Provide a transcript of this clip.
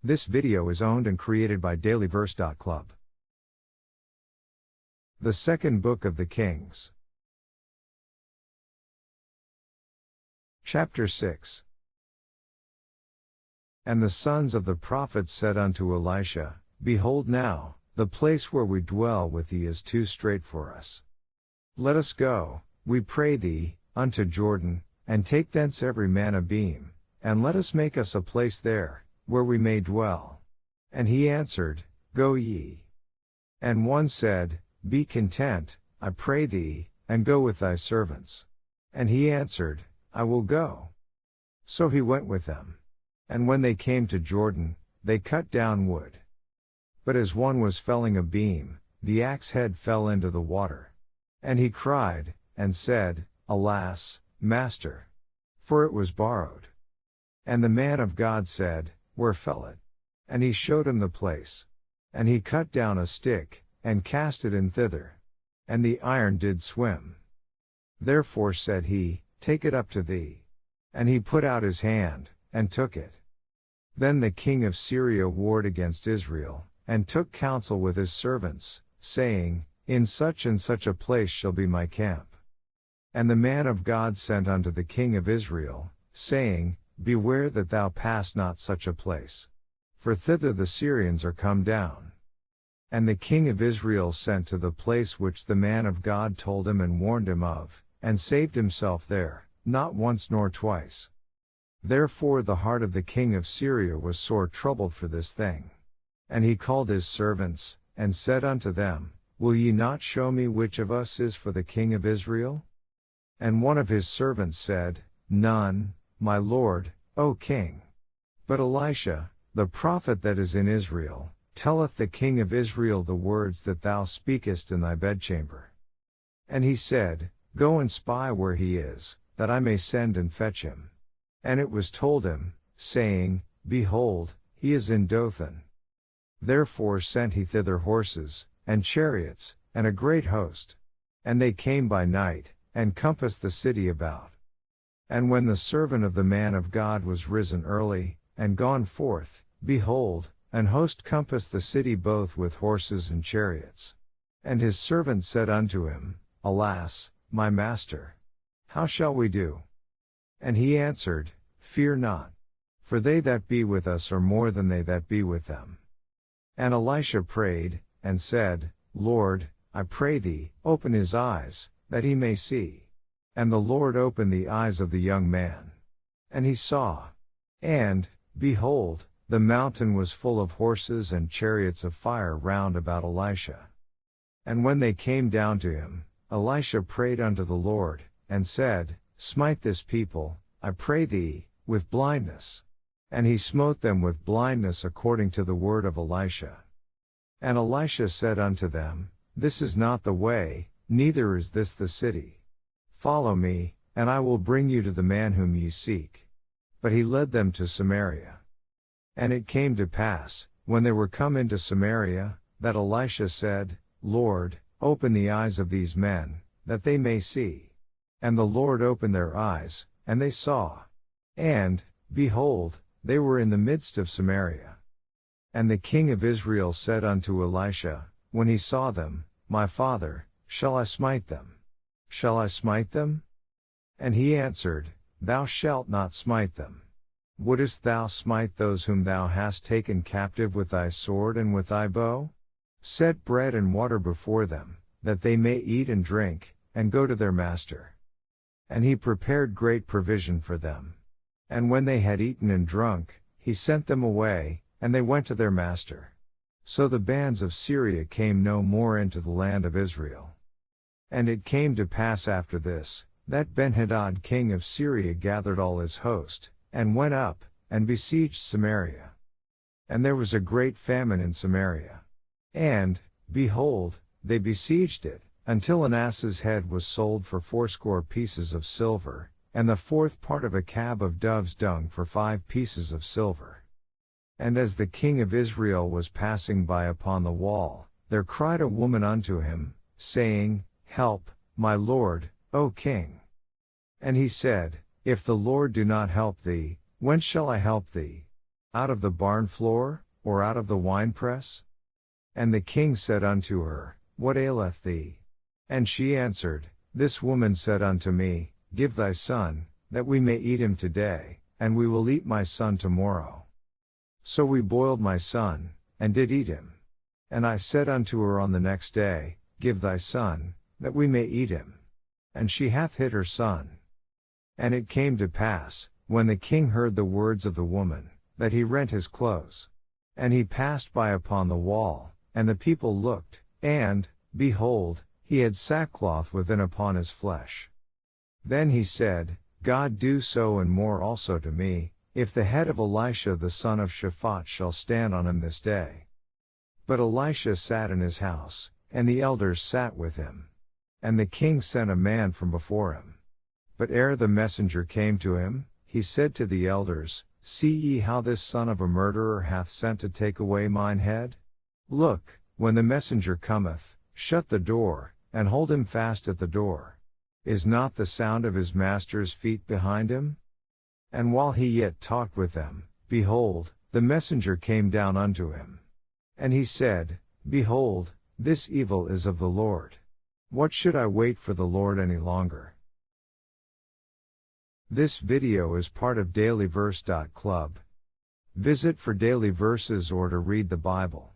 This video is owned and created by dailyverse.club. The Second Book of the Kings. Chapter 6. And the sons of the prophets said unto Elisha, Behold now, the place where we dwell with thee is too strait for us. Let us go, we pray thee, unto Jordan, and take thence every man a beam, and let us make us a place there, where we may dwell. And he answered, Go ye. And one said, Be content, I pray thee, and go with thy servants. And he answered, I will go. So he went with them. And when they came to Jordan, they cut down wood. But as one was felling a beam, the axe head fell into the water. And he cried, and said, Alas, master! For it was borrowed. And the man of God said, Where fell it? And he showed him the place. And he cut down a stick, and cast it in thither. And the iron did swim. Therefore said he, Take it up to thee. And he put out his hand, and took it. Then the king of Syria warred against Israel, and took counsel with his servants, saying, In such and such a place shall be my camp. And the man of God sent unto the king of Israel, saying, Beware that thou pass not such a place. For thither the Syrians are come down. And the king of Israel sent to the place which the man of God told him and warned him of, and saved himself there, not once nor twice. Therefore the heart of the king of Syria was sore troubled for this thing. And he called his servants, and said unto them, Will ye not show me which of us is for the king of Israel? And one of his servants said, None, my lord, O king. But Elisha, the prophet that is in Israel, telleth the king of Israel the words that thou speakest in thy bedchamber. And he said, Go and spy where he is, that I may send and fetch him. And it was told him, saying, Behold, he is in Dothan. Therefore sent he thither horses, and chariots, and a great host. And they came by night, and compassed the city about. And when the servant of the man of God was risen early, and gone forth, behold, an host compassed the city both with horses and chariots. And his servant said unto him, Alas, my master! How shall we do? And he answered, Fear not. For they that be with us are more than they that be with them. And Elisha prayed, and said, Lord, I pray thee, open his eyes, that he may see. And the Lord opened the eyes of the young man. And he saw. And, behold, the mountain was full of horses and chariots of fire round about Elisha. And when they came down to him, Elisha prayed unto the Lord, and said, Smite this people, I pray thee, with blindness. And he smote them with blindness according to the word of Elisha. And Elisha said unto them, This is not the way, neither is this the city. Follow me, and I will bring you to the man whom ye seek. But he led them to Samaria. And it came to pass, when they were come into Samaria, that Elisha said, Lord, open the eyes of these men, that they may see. And the Lord opened their eyes, and they saw. And, behold, they were in the midst of Samaria. And the king of Israel said unto Elisha, when he saw them, My father, shall I smite them? Shall I smite them? And he answered, Thou shalt not smite them. Wouldest thou smite those whom thou hast taken captive with thy sword and with thy bow? Set bread and water before them, that they may eat and drink, and go to their master. And he prepared great provision for them. And when they had eaten and drunk, he sent them away, and they went to their master. So the bands of Syria came no more into the land of Israel. And it came to pass after this, that Benhadad king of Syria gathered all his host, and went up, and besieged Samaria. And there was a great famine in Samaria. And, behold, they besieged it, until an ass's head was sold for 80 pieces of silver, and the 4th part of a cab of dove's dung for 5 pieces of silver. And as the king of Israel was passing by upon the wall, there cried a woman unto him, saying, Help, my lord, O king. And he said, If the Lord do not help thee, whence shall I help thee? Out of the barn floor, or out of the winepress? And the king said unto her, What aileth thee? And she answered, This woman said unto me, Give thy son, that we may eat him today, and we will eat my son tomorrow. So we boiled my son, and did eat him. And I said unto her on the next day, Give thy son, that we may eat him. And she hath hid her son. And it came to pass, when the king heard the words of the woman, that he rent his clothes. And he passed by upon the wall, and the people looked, and, behold, he had sackcloth within upon his flesh. Then he said, God do so and more also to me, if the head of Elisha the son of Shaphat shall stand on him this day. But Elisha sat in his house, and the elders sat with him. And the king sent a man from before him. But ere the messenger came to him, he said to the elders, See ye how this son of a murderer hath sent to take away mine head? Look, when the messenger cometh, shut the door, and hold him fast at the door. Is not the sound of his master's feet behind him? And while he yet talked with them, behold, the messenger came down unto him. And he said, Behold, this evil is of the Lord. What should I wait for the Lord any longer? This video is part of dailyverse.club. Visit for daily verses or to read the Bible.